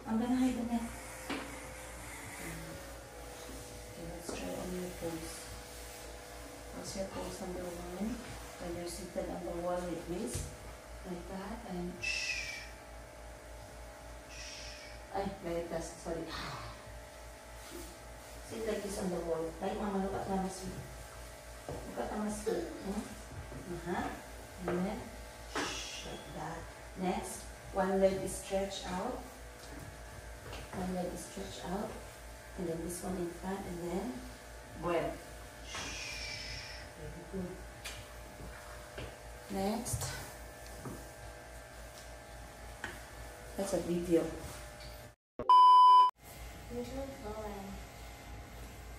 I'm gonna hide the net. Okay, let's try on your pose. Once your pose number 1, when you're seated on the wall like this, like that, and shh. Ay, veritas, sorry. Sit like this on the wall. Like mama, look at mama's feet. Look at mama's feet. And then, shh, like that. Next, one leg is stretched out. One leg is stretched out. And then this one in front, and then, breath. Shh. Very good. Next. That's a video.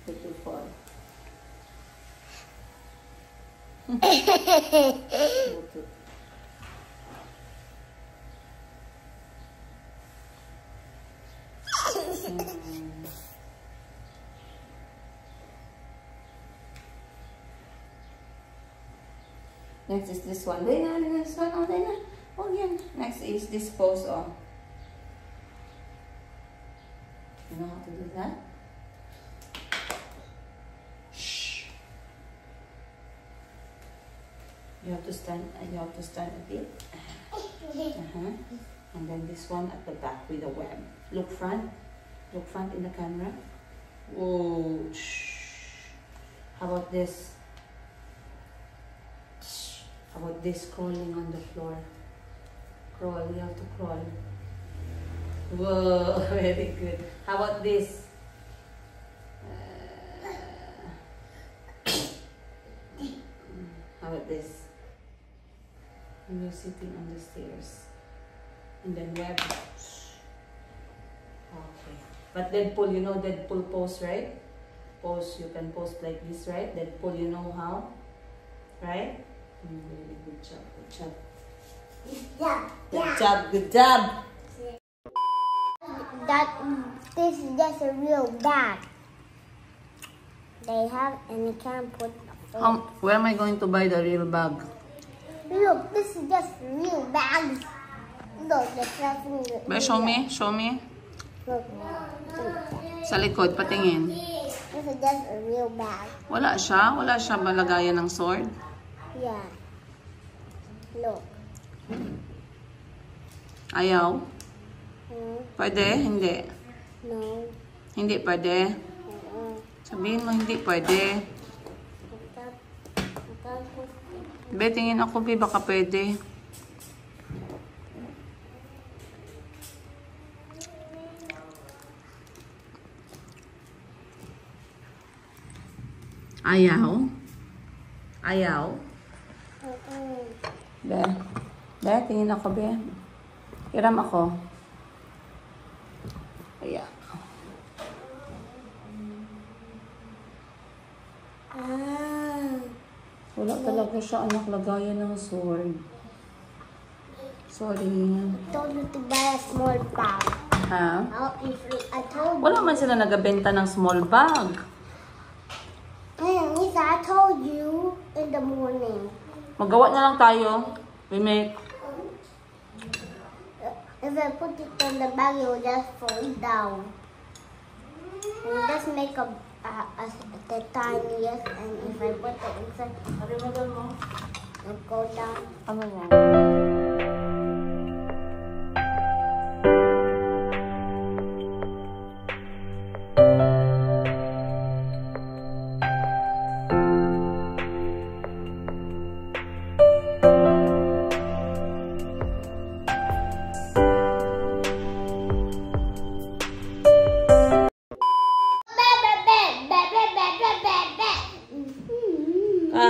It will fall. Next is this one. This one. Oh, yeah. Next is this pose. Oh. You know how to do that? Shh. You have to stand. You have to stand a bit. And then this one at the back with the web. Look front. Look front in the camera. Whoa. Shh. How about this? Shh. How about this crawling on the floor? Crawl. You have to crawl. Whoa, very good. How about this? How about this? And you're sitting on the stairs. And then web. Okay. But Deadpool, you know Deadpool pose, right? Pose, you can pose like this, right? Deadpool, you know how? Right? Really good job, good job. Good job, good job. This is just a real bag. They have, and you can't put. Where am I going to buy the real bag? Look, this is just real bags. Look, But show me, show me. Look. Sa likod, patingin. This is just a real bag. Wala siya malagayan ng sword. Yeah. Look. Ayaw? Pwede? Hindi. No. Hindi pwede? Sabihin mo hindi pwede. Be, tingin ako, Be, baka pwede. Ayaw? Ayaw? Be, tingin ako, Be. Hiram ako. Ayan. Wala talaga siya, anak, lagayan ng sword. Sorry. I told you to buy a small bag. Ha? I told you. Wala man sila nagabenta ng small bag. Lisa, I told you in the morning. Magawa na lang tayo. We make. If I put it in the bag, it will just fall down. We just make the tiniest, and if I put it inside, it will go down. Ano mo?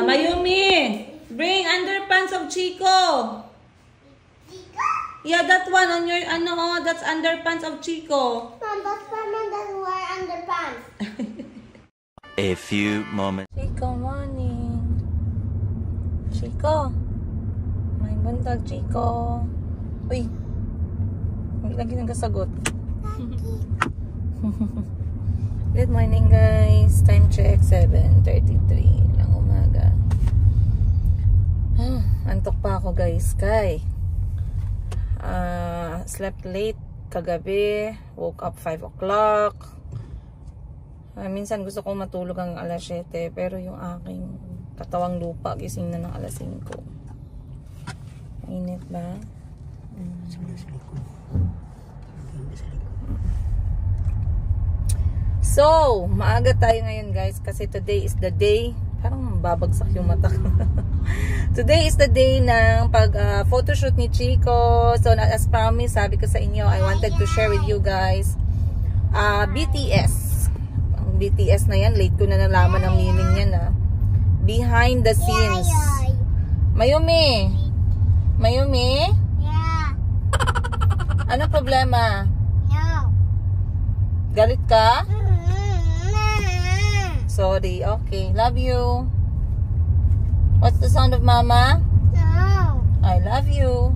Mayumi, bring underpants of Chico. Yeah, that one on your, that's underpants of Chico. Mom, but Spider-Man doesn't wear underpants. A few moments. Chico, morning. Chico. May buntag, Chico. Uy. Hindi lagi nagkasagot. Good morning, guys. Time check, 7:33 ng umaga. Antok pa ako, guys. Slept late kagabi. Woke up 5 o'clock. Minsan gusto kong matulog ang alas 7. Pero yung aking katawang lupa, gising na ng alas 5. Init ba? So, maaga tayo ngayon guys. Kasi today is the day. Parang babagsak yung mata. Today is the day ng photoshoot ni Chico. So, as promised, sabi ko sa inyo, I wanted to share with you guys BTS. Ang BTS na yan, late ko na nalaman ang meaning niya na. Behind the scenes. Mayumi! Mayumi? Yeah. Ano problema? No. Galit ka? Sorry, okay. Love you. What's the sound of mama? No. I love you.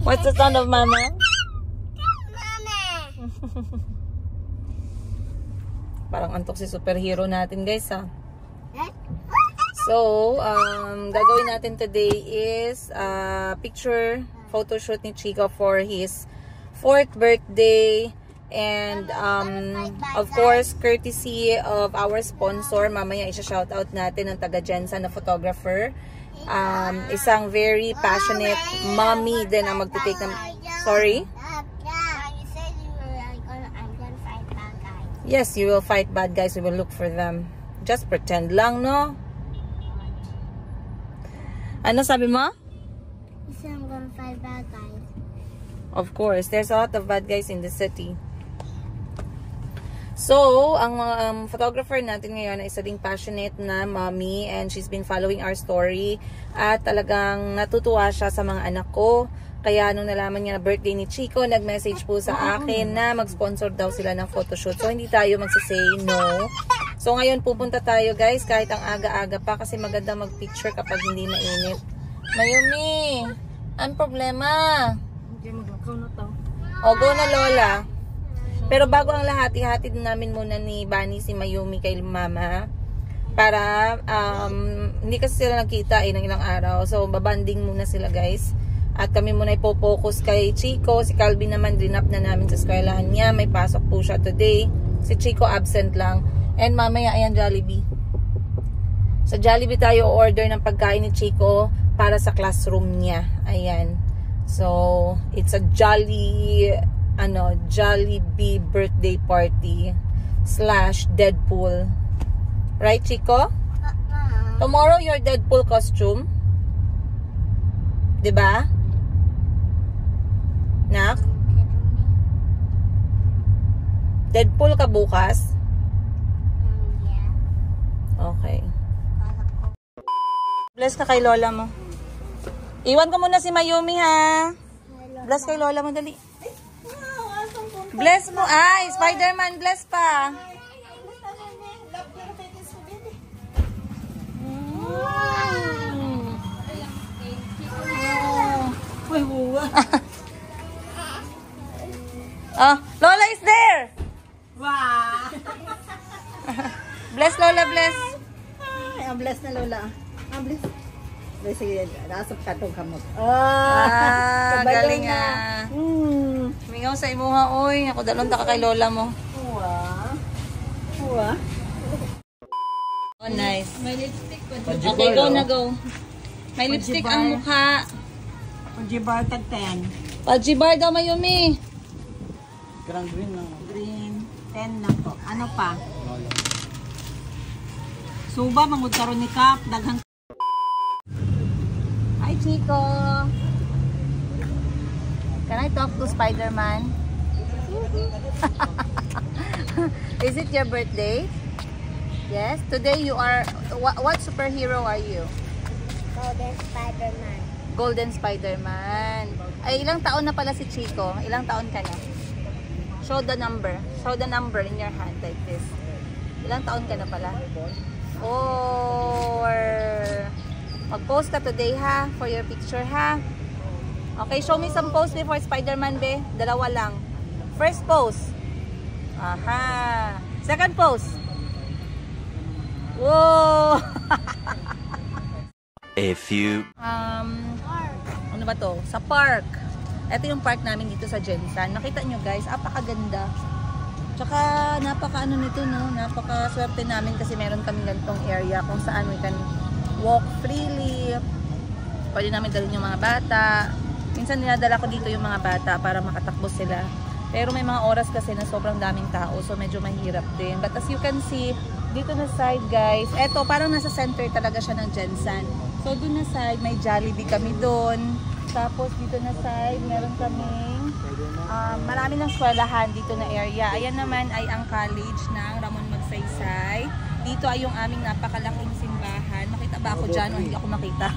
What's the sound of mama? Mama. Parang antok si superhero natin guys ha. So, gagawin natin today is picture photoshoot ni Chico for his 4th birthday. And of course, courtesy of our sponsor, mamaya isa-shoutout natin ang taga Jensen na photographer. Isang very passionate mommy din ang magte-take ng... Sorry? You said I'm gonna fight bad guys. Yes, you will fight bad guys. We will look for them. Just pretend lang, no? Ano sabi mo? You said I'm gonna fight bad guys. Of course, there's a lot of bad guys in the city. So, ang photographer natin ngayon ay isa ding passionate na mommy and she's been following our story at talagang natutuwa siya sa mga anak ko. Kaya nung nalaman niya na birthday ni Chico, nag-message po sa akin na mag-sponsor daw sila ng photoshoot. So, hindi tayo magsasay no. So, ngayon pupunta tayo guys kahit ang aga-aga pa kasi maganda mag-picture kapag hindi mainit. Mayumi, ang problema? O, go na Lola. Pero bago ang lahat, ihatid namin muna ni Bunny si Mayumi kay mama. Para, hindi kasi sila nakita ng ilang araw. So, babanding muna sila guys. At kami muna ipopokus kay Chico. Si Calvin naman, dinap na namin sa eskwelahan niya. May pasok po siya today. Si Chico absent lang. And mamaya, ayan Jollibee. Sa Jollibee tayo order ng pagkain ni Chico para sa classroom niya. Ayan. So, it's a Jollibee birthday party / Deadpool. Right, Chico? Tomorrow, your Deadpool costume. Diba? Nak? Deadpool ka bukas? Yeah. Okay. Bless ka kay Lola mo. Iwan ko muna si Mayumi ha. Bless kay Lola mo, dali. Bless mo. Ay, Spider-Man, bless pa. Oh, Lola is there. Wow! Bless Lola, bless. Ay, ang bless na Lola. Ang bless. Sige, nasap ka itong kamot. Galing ah. Mingaw sa imuha, oy. Ako dalon ta ka kay Lola mo. Uwa. Oh, nice. May lipstick pa. Okay, go na go. May lipstick ang mukha. Pajibar tag 10. Pajibar daw, Mayumi. Green lang. Green. 10 lang po. Ano pa? Suba, mangudkaroon ni Kap. Daghang. Hi, Chico. Can I talk to Spider-Man? Is it your birthday? Yes. Today you are... What superhero are you? Golden Spider-Man. Golden Spider-Man. Ay, ilang taon na pala si Chico? Ilang taon ka na? Show the number. Show the number in your hand like this. Ilang taon ka na pala? 4. Mag-post ka today ha, for your picture ha. Okay, show me some pose before Spider-Man be. Dalawa lang. First pose. Aha. Second pose. Whoa. A few. Ano ba to? Sa park. Ito yung park namin dito sa Gensan. Nakita nyo guys, apakaganda. Tsaka napaka ano nito, no? Napaka swerte namin kasi meron kami ganitong area kung saan we can walk freely. Pwede namin dalhin yung mga bata. Minsan dinadala ko dito yung mga bata para makatakbo sila. Pero may mga oras kasi na sobrang daming tao, so medyo mahirap din. But as you can see, dito na side guys, eto parang nasa center talaga siya ng Gensan. So doon na side, may Jollibee kami doon. Tapos dito na side, meron kaming marami ng eskwelahan dito na area. Ayan naman ay ang college ng Ramon Magsaysay. Dito ay yung aming napakalaking simbahan. Makita ba ako dyan o hindi ako makita?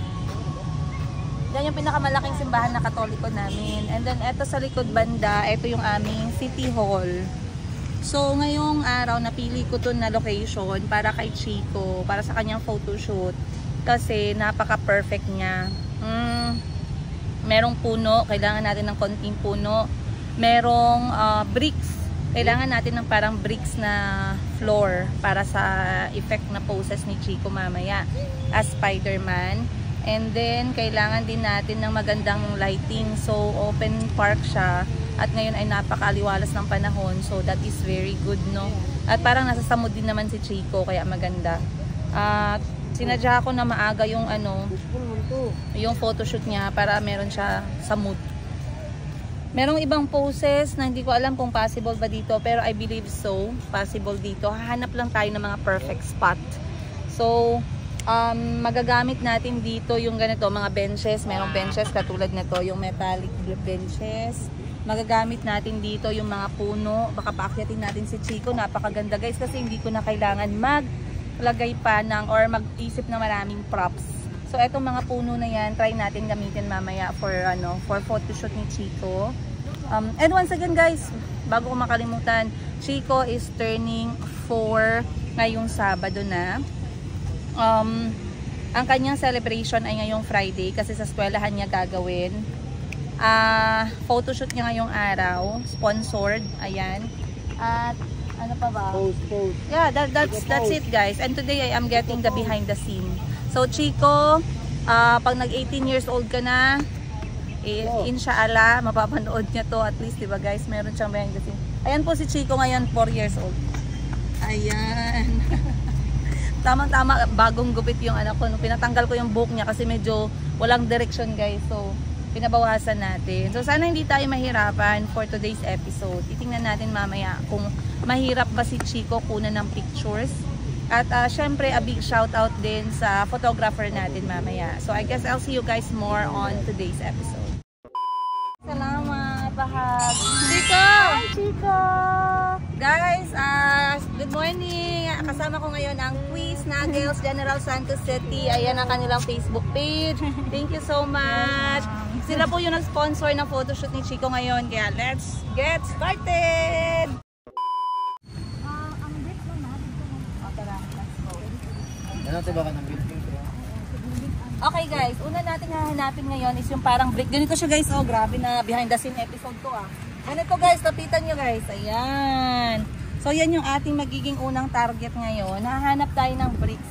Yan yung pinakamalaking simbahan na Katoliko namin. And then eto sa likod banda, eto yung aming City Hall. So ngayong araw napili ko to na location para kay Chico, para sa kanyang photoshoot. Kasi napaka-perfect niya. Merong puno, kailangan natin ng konting puno. Merong bricks, kailangan natin ng parang bricks na floor para sa effect na poses ni Chico mamaya as Spider-Man. And then kailangan din natin ng magandang lighting, so open park siya at ngayon ay napakaliwalas ng panahon, so that is very good, no? At parang nasa samud din naman si Chico kaya maganda. At sinadya ko na maaga yung yung photoshoot niya para meron siya sa mood. Merong ibang poses na hindi ko alam kung possible ba dito, pero I believe so, possible dito. Hahanap lang tayo ng mga perfect spot. So, magagamit natin dito yung ganito, mga benches. Merong benches katulad nito, yung metallic benches. Magagamit natin dito yung mga puno. Baka paakyatin natin si Chico. Napakaganda guys kasi hindi ko na kailangan maglagay pa ng or mag-isip ng maraming props. So etong mga puno na yan, try natin gamitin mamaya for photoshoot ni Chico. And once again guys, bago ko makalimutan, Chico is turning 4 ngayong Sabado na. Ang kanyang celebration ay ngayong Friday kasi sa eskwelahan niya gagawin. Photoshoot niya ngayong araw, sponsored, ayan. At ano pa ba? Post. Yeah, that's it guys. And today I am getting the behind the scene. So Chico, pag nag 18 years old ka na, inshallah, mapapanood niya to at least, diba guys? Meron siyang behind the scene. Ayan po si Chico ngayon, 4 years old. Ayan. Tamang-tama, bagong gupit yung anak ko. Pinatanggal ko yung buhok niya kasi medyo walang direction guys. So, pinabawasan natin. So, sana hindi tayo mahirapan for today's episode. Titingnan natin mamaya kung mahirap ba si Chico kunan ng pictures. At syempre, a big shout out din sa photographer natin mamaya. So, I guess I'll see you guys more on today's episode. Salamat, Bahag. Chico! Hi, Chico! Guys, good morning. Kasama ko ngayon ang Quiz Nuggets General Santos City. Ayan ang kanilang Facebook page. Thank you so much. Sila po yung nag-sponsor ng photoshoot ni Chico ngayon. Kaya let's get started! Okay guys, una natin hahanapin ngayon is yung parang brick. Ganito siya guys, oh grabe na behind the scene episode to Ganito guys, lapitan nyo guys, ayan. So yan yung ating magiging unang target ngayon. Hahanap tayo ng bricks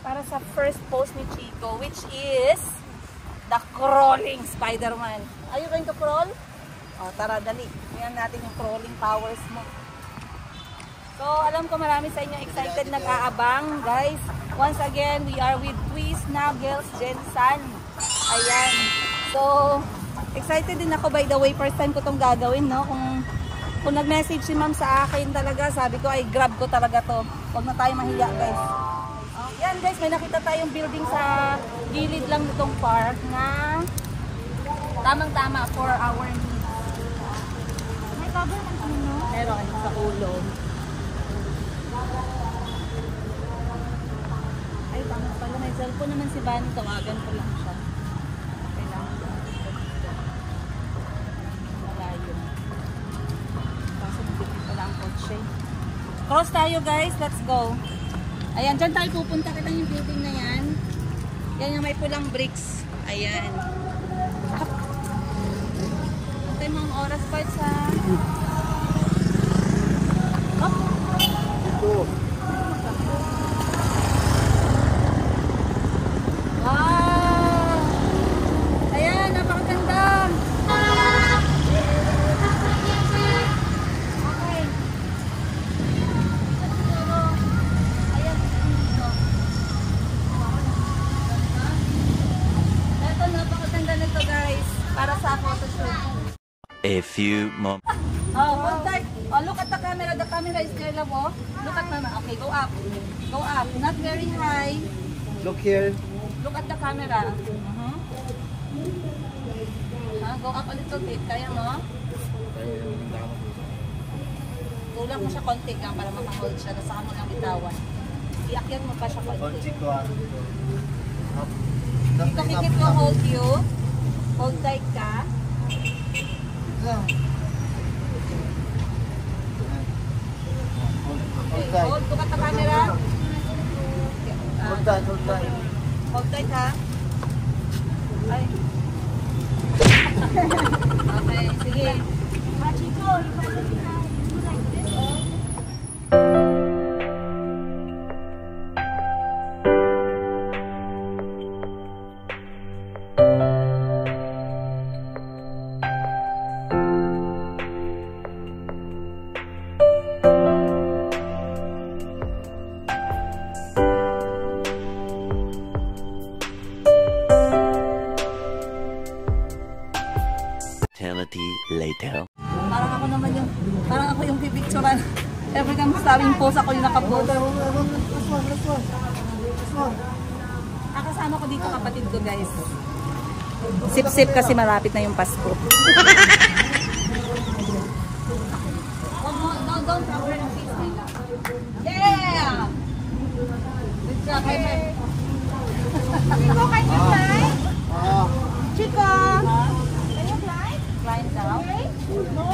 para sa first post ni Chico, which is the crawling Spider-Man. Are you going to crawl? O tara, dali. Tingnan natin yung crawling powers mo. So, alam ko marami sa inyo excited nag-aabang. Guys, once again, we are with Quiz Nuggets Gensan. Ayan. So, excited din ako by the way. First time ko itong gagawin, no? Kung nag-message si ma'am sa akin talaga, sabi ko ay grab ko talaga to. Huwag na tayo mahiya, guys. Yan guys, may nakita tayong building sa gilid lang nitong park na tamang-tama for our needs. May cover ng ano? Meron sa ulo. Ay, tama pala. May cellphone naman si Bunny. Tawagan ko lang siya. Kailangan ko. Malayo. Kaso nagpipit pala ang kotse. Cross tayo guys. Let's go. Ayan, dyan tayo pupunta. Kita yung building na yan. Yan yung may pulang bricks. Ayan. Ito yung mga oras pa sa... Ito. Wow! Ayan, napakaganda! A few moments. Oh, hold tight. Oh, look at the camera. The camera is there, love. Oh. Look at mama. Okay, go up. Go up. Not very high. Look here. Look at the camera. Go up a little bit. Kaya mo? Tulak mo siya konti lang para makahold siya. Nasa mo lang bitawan. Iakyat mo pa siya konti. Dito kikit ko hold you. Hold tight ka. Okay, hold. Look at the camera. Hold tight, hold tight. Hold tight ha. Ay. Okay, sige. Chico, you better do like this. Eternity later. Parang ako yung pipicturean. Every time sabing post ako yung nakapost. Kasama ko dito kapatid ko, guys. Sip-sip kasi malapit na yung Pasko. Don't cover yung face nila. Yeah! Good job, high five. Chico, can you fly? Chico! Can you fly? Climb down. No?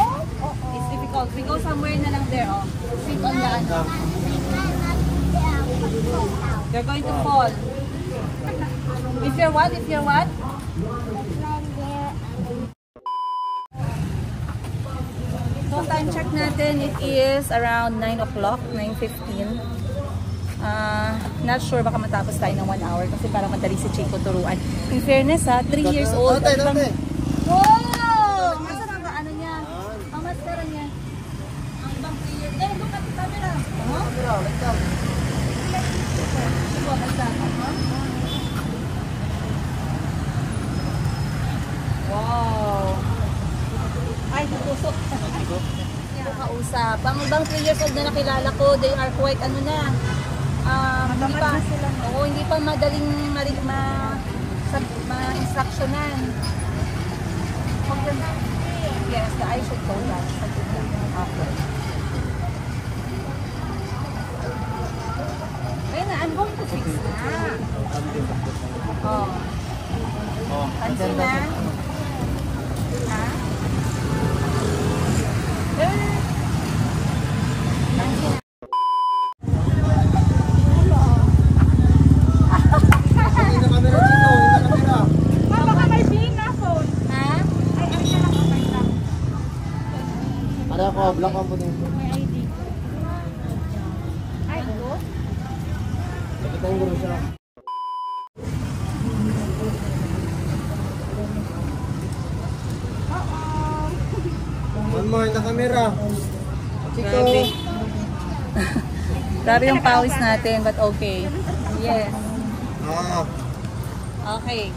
It's difficult. We go somewhere na lang there, oh. Sit on the ano. You're going to fall. If you're what? If you're what? So time check natin, it is around 9 o'clock, 9:15. Not sure baka matapos tayo ng 1 hour kasi parang madali si Chico turuan. In fairness ha, 3 years old. Wow! Nasaan ang ano niya? Ang mascara niya? Ang ibang 3 years. Eh, look at the camera. Chico, wow! Ay, tutusok. Ito kausap. Ang ibang 3 years old na nakilala ko, they are quite ano na. Hindi pa madaling ma-instructionan. Yes, the eye should go down. Okay. Ayun na, I'm going to fix na. Oh. Pansin na. Ha? Pansin na. Black ang puting. May ID. Ay, ito? Nakita yung guro siya. One more na camera. Chico. Grabe yung pawis natin, but okay. Yes. Okay.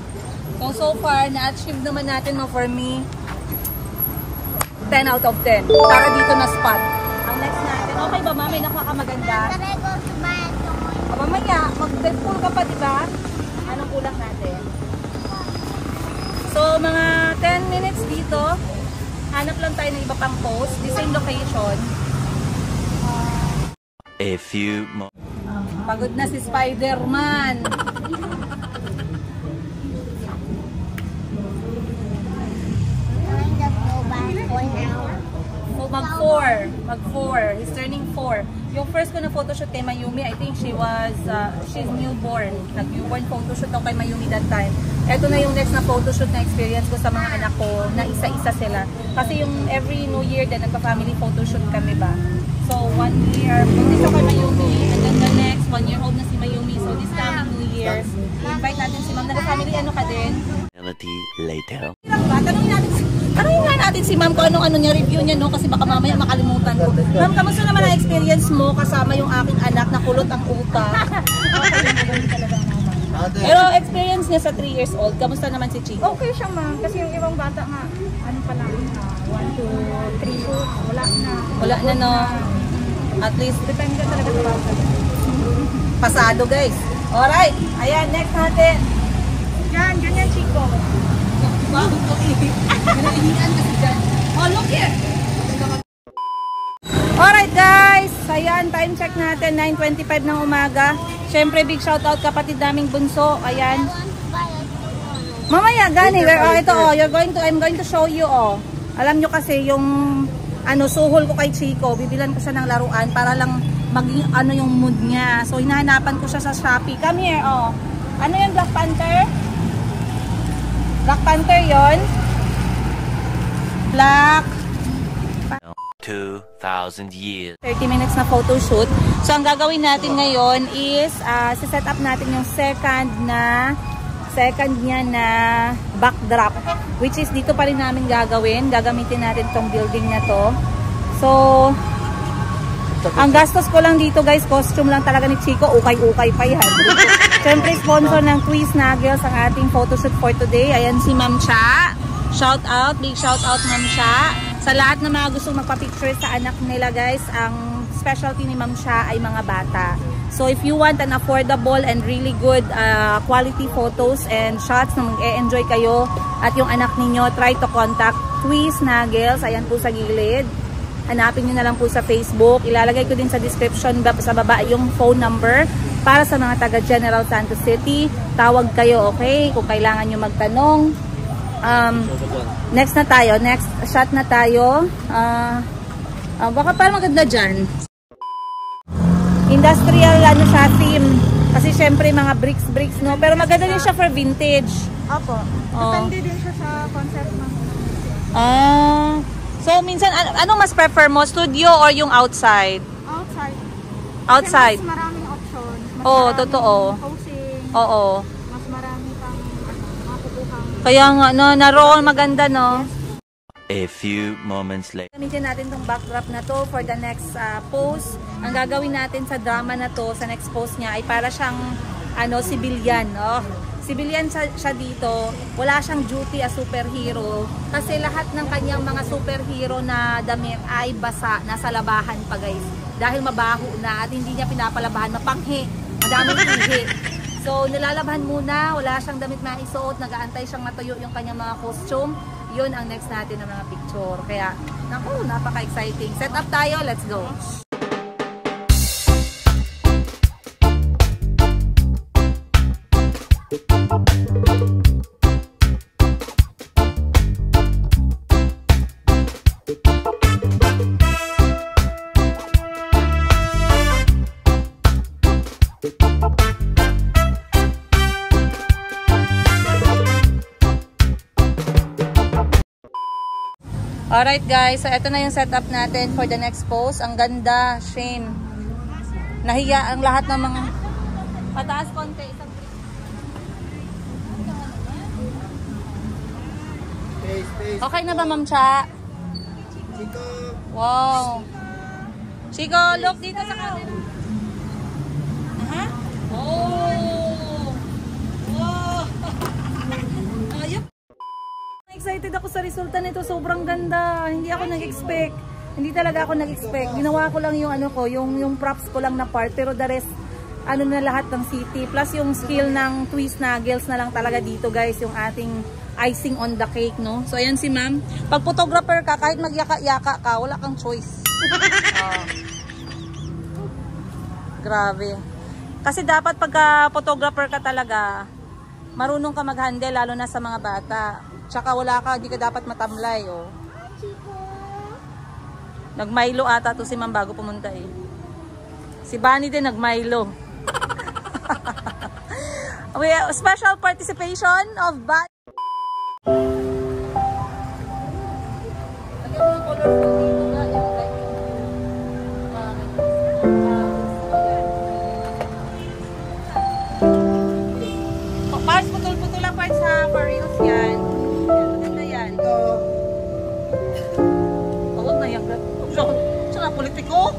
So far, na-achieve naman natin mo for me 10 out of 10. Para dito na spot. Ang next natin, okay ba ma? May nakakamaganda? Mamaya, mag-Deadpool ka pa, diba? Anong kulang natin? So, mga 10 minutes dito. Hanap lang tayo ng iba pang post. The same location. A few moments. Pagod na si Spider-Man. Mag-4. He's turning 4. Yung first ko na photoshoot kay Mayumi, I think she's newborn. Nag-newborn photoshoot ako kay Mayumi that time. Ito na yung next na photoshoot na experience ko sa mga anak ko, na isa-isa sila. Kasi yung every New Year din, nagpa-family photoshoot kami ba. So, 1 year, buntis ako kay Mayumi, and then the next, 1 year old na si Mayumi. So, this coming New Year, invite natin si Ma'am. Nag-family ano ka din? Eternity later. Tanungin nga natin si Ma'am kung ano niya, review niya, no? Kasi baka mamaya makalimutan ko. Ma'am, kamusta naman ang experience mo kasama yung aking anak na kulot ang utak? Pero experience niya sa 3 years old, kamusta naman si Chico? Okay siya, ma'am. Kasi yung ibang bata nga, ano pa lang, 1 1, 2, 3 shoots. Wala na. Wala na, no? At least, Depende talaga sa bata. pasado, guys. Alright. Ayan, next natin. Yan, ganyan, Chico. Bakit ko hinihingan kasi dyan? Oh, look here! Alright, guys. Ayan, time check natin. 9:25 ng umaga. Siyempre, big shoutout kapatid naming bunso. Ayan. Mamaya, gani. Ito, I'm going to show you, Alam nyo kasi, yung, suhol ko kay Chico, bibilan ko siya ng laruan para lang maging, yung mood niya. So, hinahanapan ko siya sa Shopee. Come here, Ano yung Black Panther? Black Panther yon. Black 2,000 years. 30 minutes na photo shoot. So, ang gagawin natin ngayon is, set up natin yung second niya na backdrop. Which is, dito pa rin namin gagawin. Gagamitin natin tong building na to. So, ang gastos ko lang dito, guys, costume lang talaga ni Chico. Ukay-ukay pa yan. Siyempre, sponsor ng Twist Nuggets ang ating photoshoot for today. Ayan si Ma'am Cha. Shout out, big shout out Ma'am Cha. Sa lahat na mga gustong magpa-picture sa anak nila, guys, ang specialty ni Ma'am Cha ay mga bata. So if you want an affordable and really good quality photos and shots na mag-e-enjoy kayo at yung anak ninyo, try to contact Twist Nuggets. Ayan po sa gilid. Hanapin nyo na lang po sa Facebook. Ilalagay ko din sa description sa baba yung phone number para sa mga taga General Santos City. Tawag kayo, okay? Kung kailangan nyo magtanong. Next na tayo. Next shot na tayo. Baka parang maganda dyan. Industrial siya theme. Kasi syempre mga bricks, no? Pero maganda din siya for vintage. Opo. Depende din siya sa concept ng... So minsan, anong mas prefer mo? Studio or yung outside? Outside. Outside. Mas maraming options. Mas Oo, maraming totoo. Posing. Oo. Mas marami pang makukuhang... Kaya nga, naroon maganda, no? A few moments later. Gamitin natin tong backdrop na to for the next pose. Ang gagawin natin sa drama na to, sa next pose niya, ay para siyang civilian. Civilian siya dito. Wala siyang duty as superhero. Kasi lahat ng kanyang mga superhero na damit ay basa. Nasa labahan pa, guys. Dahil mabaho na at hindi niya pinapalabahan. Mapanghi. Madaming ihi. So, nilalabhan muna. Wala siyang damit na isuot. Nag-aantay siyang matuyo yung kanyang mga costume. Yun ang next natin ng mga picture. Kaya, naku, napaka-exciting. Set up tayo. Let's go. Alright guys, so ito na yung setup natin for the next pose. Ang ganda, shame. Nahiya ang lahat ng mga... Pataas konti. Okay na ba, Ma'am Cha? Chico. Wow. Chico, look dito sa camera. Oh! Wow! Ayop! Excited ako sa resulta nito. Sobrang ganda. Hindi ako nag-expect. Hindi talaga ako nag-expect. Ginawa ko lang yung yung props ko lang na part. Pero the rest, na lahat ng city. Plus yung skill ng Twist Nuggets na lang talaga dito, guys. Yung ating icing on the cake, no? So, ayan si ma'am. Pag photographer ka, kahit magyaka-yaka ka, wala kang choice. Grabe. Kasi dapat pagka photographer ka talaga, marunong ka mag-handle, lalo na sa mga bata. Tsaka di ka dapat matamlay, oh. Nag-Milo ata to si ma'am bago pumunta, eh. Si Bunny din nag-Milo. Special participation of Bunny. Parts putol-putol lang parts sa reels yan. Maganda yan. Huwag na yan. Siya na politiko.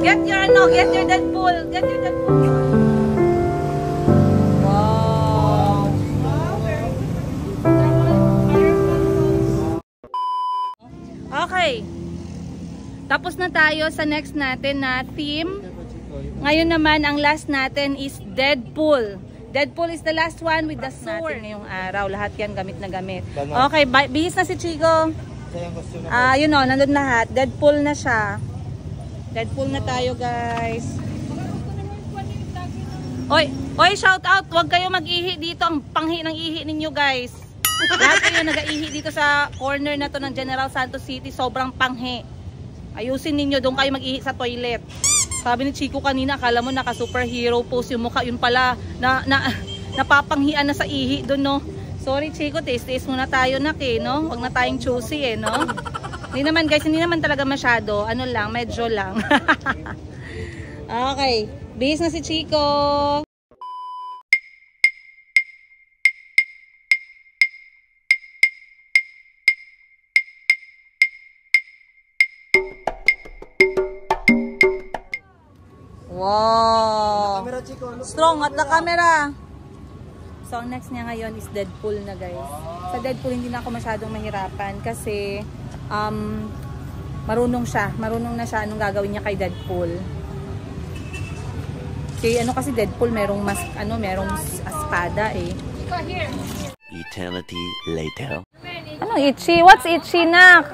Get your Deadpool. Get your Deadpool. Okay. Tapos na tayo sa next natin na theme. Ngayon naman, ang last natin is Deadpool. Deadpool is the last one with the sword. Ngayong araw, lahat yan gamit na gamit. Okay, bihis na si Chico. Yun o, nandun lahat. Deadpool na siya. Deadpool na tayo, guys. Oy, shout out. Huwag kayo mag-ihi dito. Ang panghi ng ihi ninyo, guys. Lahat kayo nag-ihi dito sa corner na to ng General Santos City. Sobrang panghi. Ayusin ninyo. Doon kayo mag-ihi sa toilet. Sabi ni Chico kanina, akala mo naka superhero pose yung mukha. Yun pala, napapanghian na sa ihi doon, no? Sorry, Chico. Taste muna tayo, nak, eh, no? Huwag na tayong choosy, eh, no? Hindi naman, guys. Hindi naman talaga masyado. Ano lang, medyo lang. Okay. Bihis na si Chico. Wow! Strong at the camera. So, ang next niya ngayon is Deadpool na, guys. Sa Deadpool, hindi na ako masyadong mahirapan kasi marunong siya. Marunong na siya anong gagawin niya kay Deadpool. Kay ano kasi Deadpool, merong espada eh. Eternity later. Anong itchy? What's itchy, nak?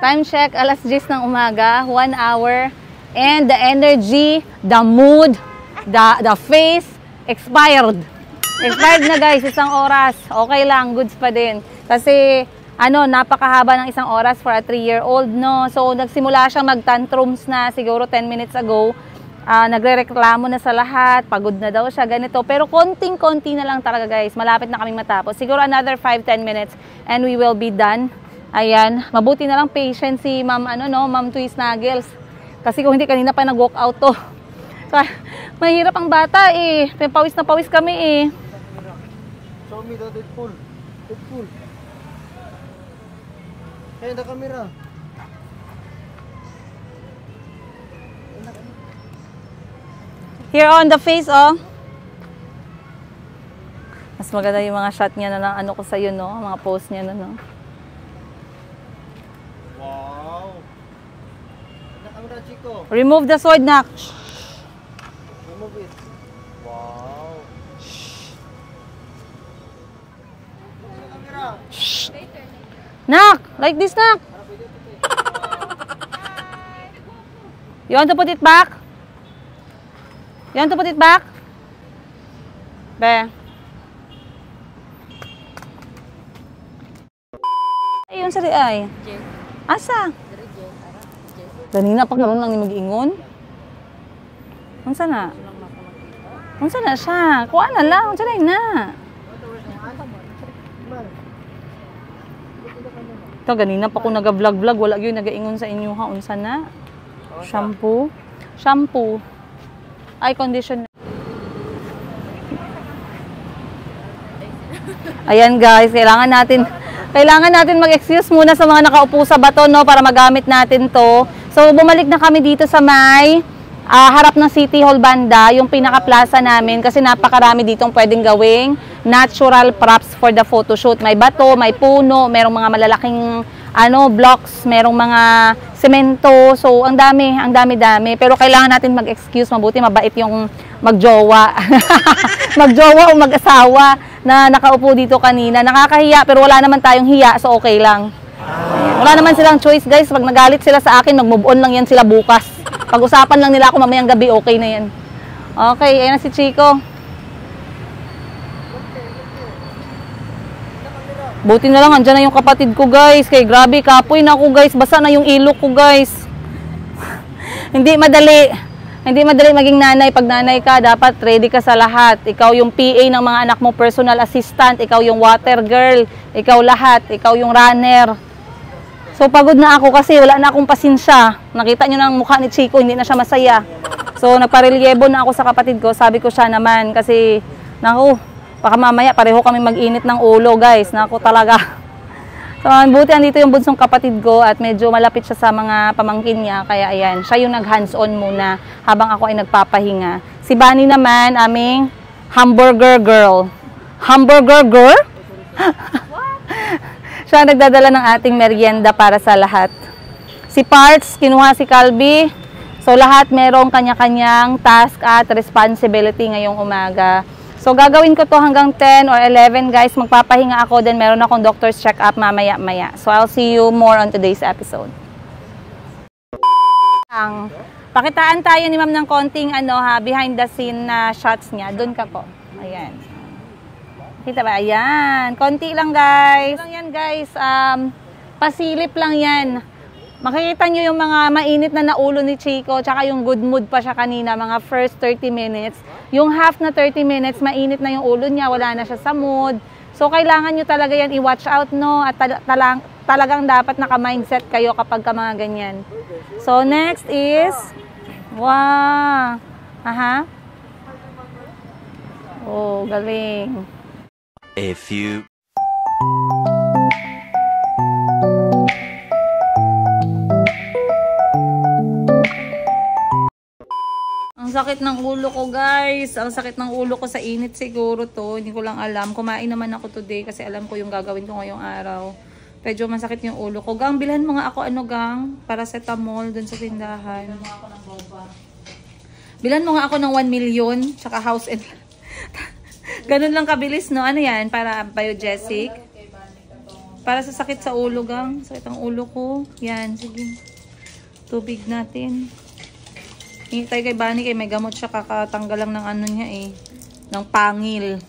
Time check, alas 10 ng umaga, 1 hour, and the energy, the mood, the face, expired. Expired na, guys, 1 oras. Okay lang, goods pa din. Kasi, napakahaba ng 1 oras for a 3-year-old, no? So, nagsimula siyang mag-tantrums na siguro 10 minutes ago. Nagre-reklamo na sa lahat, pagod na daw siya, ganito. Pero konting-konti na lang talaga, guys. Malapit na kaming matapos. Siguro another 5-10 minutes and we will be done. Ayan, mabuti na lang patient si Ma'am Ma'am Twist Nuggles. Kasi kung hindi kanina pa nag-walk out to. Mahirap ang bata eh. Pawis na pawis kami eh. Show me the Deadpool. Deadpool. Kaya the camera. Here on the face, oh. Mas maganda yung mga shot niya na ko sa'yo, no? Mga post niya, no? Wow. Camera, Chico. Remove the sword, nak. Remove it. Wow. Camera. Nak, like this, nak. You want to put it back? You want to put it back? Be. Ayun sa ay. Asa? Ganina pa karon lang ni mag-ingon. Unsa na? Unsa na siya? Kuha na lang, unsa na. Ito, ganina pa ko naga-vlog-vlog, wala gyud naga-ingon sa inyo ha, unsa na? Shampoo. Shampoo. Eye conditioner. Ayan guys, kailangan natin mag-excuse muna sa mga nakaupo sa bato, no, para magamit natin to. So, bumalik na kami dito sa may harap ng City Hall banda, yung pinaka-plaza namin, kasi napakarami ditong pwedeng gawing natural props for the photoshoot. May bato, may puno, merong mga malalaking blocks, merong mga semento. So, ang dami. Pero kailangan natin mag-excuse, mabuti mabait yung magjowa. Magjowa o mag-asawa na nakaupo dito kanina. Nakakahiya, pero wala naman tayong hiya, so okay lang. Wala naman silang choice, guys. Pag nagalit sila sa akin, mag-move on lang yan sila bukas. Pag-usapan lang nila ako mamayang gabi, okay na yan. Okay, ayan na si Chico. Buti na lang, andyan na yung kapatid ko guys. Kay grabe, kapoy na ako guys. Basa na yung ilok ko guys. Hindi madali maging nanay. Pag nanay ka, dapat ready ka sa lahat. Ikaw yung PA ng mga anak mo, personal assistant. Ikaw yung water girl. Ikaw lahat. Ikaw yung runner. So pagod na ako kasi wala na akong pasensya. Nakita nyo na ang mukha ni Chico, hindi na siya masaya. So nagparelyebo na ako sa kapatid ko. Sabi ko siya naman kasi, naku, baka mamaya pareho kami mag-init ng ulo guys. Naku talaga. So buti andito yung bunsong kapatid ko at medyo malapit siya sa mga pamangkin niya. Kaya ayan, siya yung nag-hands-on muna habang ako ay nagpapahinga. Si Bunny naman, aming hamburger girl. Hamburger girl? Siya nagdadala ng ating merienda para sa lahat. Si Parts, kinuha si Calby. So lahat merong kanya-kanyang task at responsibility ngayong umaga. So gagawin ko to hanggang 10 or 11 guys. Magpapahinga ako, then meron akong doctor's check-up mamaya-maya. So I'll see you more on today's episode. Pakitaan tayo ni ma'am ng konting behind the scene na shots niya. Doon ka po. Ayan. Kita ba? Ayan. Konti lang guys. Pasilip lang yan. Makikita nyo yung mga mainit na naulo ni Chico, tsaka yung good mood pa siya kanina, mga first 30 minutes. Yung half na 30 minutes, mainit na yung ulo niya, wala na siya sa mood. So, kailangan nyo talaga yan i-watch out, no? At talagang dapat naka-mindset kayo kapag ka mga ganyan. So, next is, wow! Aha. Oh, galing. A few. Ang sakit ng ulo ko guys. Ang sakit ng ulo ko sa init siguro to. Hindi ko lang alam. Kumain naman ako today kasi alam ko yung gagawin ko ngayong araw. Medyo masakit yung ulo ko. Gang, bilhan mo nga ako gang? Paracetamol dun sa tindahan. Bilhan mo nga ako ng boba. Bilhan mo nga ako ng 1 million. Tsaka house and... Ganun lang kabilis, no? Ano yan? Para biogesic? Para sa sakit sa ulo, gang. Sakit ang ulo ko. Yan, sige. Tubig natin. Hingi tayo kay Bunny, kay may gamot siya. Kakatanggal lang ng ano niya eh. Ng pangil.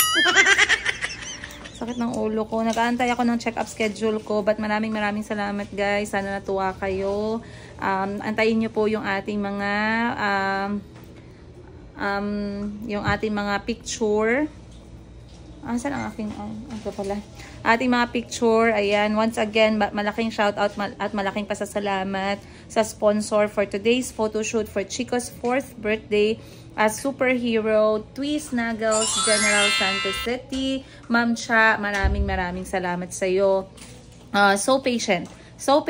Sakit ng ulo ko. Nag-aantay ako ng check-up schedule ko. But maraming salamat guys. Sana natuwa kayo. Antayin nyo po yung ating mga picture. Saan ang aking, ito pala. Ating mga picture, ayan. Once again, malaking shoutout at malaking pasasalamat sa sponsor for today's photoshoot for Chico's 4th birthday as superhero, Twist Naggles, General Santos City. Ma'am Cha, maraming salamat sa iyo. So patient, so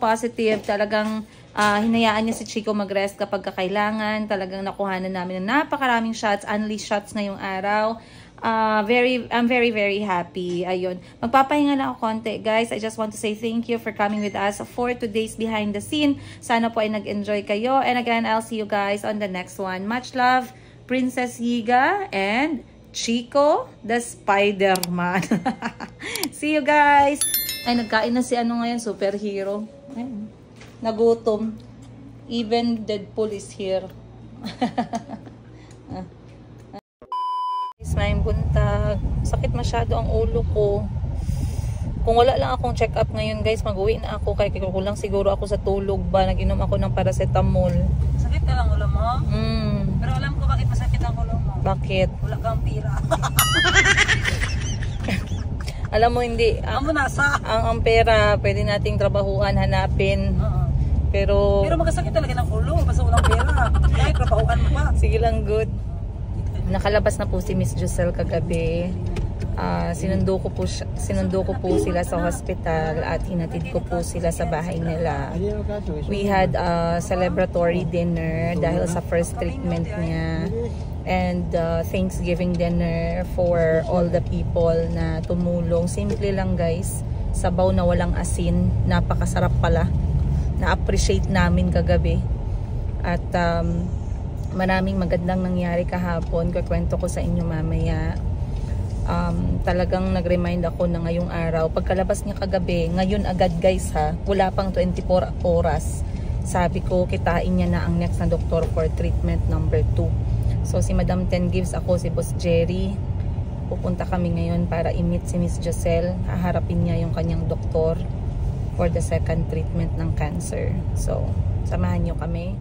positive. Talagang hinayaan niya si Chico mag-rest kapag kakailangan. Talagang nakuhanan namin ng napakaraming shots, unleashed shots ngayong araw. I'm very happy. Ayun. Magpapahinga lang ako konti, guys. I just want to say thank you for coming with us for today's behind the scene. Sana po ay nag-enjoy kayo. And again, I'll see you guys on the next one. Much love, Princess Higa and Chico the Spider-Man. See you guys. Ay, nagkain na si ngayon, superhero. Ayun. Nagutom. Even Deadpool is here. May buntag. Sakit masyado ang ulo ko. Kung wala lang akong check-up ngayon guys, mag-uwi na ako. Kaya kulang siguro ako sa tulog ba. Nag-inom ako ng paracetamol. Sakit ka lang ulo mo? Pero alam ko bakit masakit ang ulo mo. Bakit? Wala kang pira. Alam mo hindi. Ang pera, pwede nating trabahuan, hanapin. Pero magkasakit talaga ng ulo. Basta walang pera. Kahit trabahuan mo pa. Sige lang, good. Nakalabas na po si Miss Giselle kagabi. Sinundo ko po sila sa hospital at hinatid ko po sila sa bahay nila. We had a celebratory dinner dahil sa first treatment niya. And Thanksgiving dinner for all the people na tumulong. Simple lang guys. Sabaw na walang asin. Napakasarap pala. Na-appreciate namin kagabi. At maraming magandang nangyari kahapon. Kukwento ko sa inyo mamaya. Talagang nag-remind ako na ngayong araw. Pagkalabas niya kagabi, ngayon agad guys ha. Wala pang 24 oras. Sabi ko, kitain niya na ang next na doktor for treatment number 2. So si Madam 10 gives ako, si Boss Jerry. pupunta kami ngayon para i-meet si Miss Jocel. Haharapin niya yung kanyang doktor for the second treatment ng cancer. So, samahan niyo kami.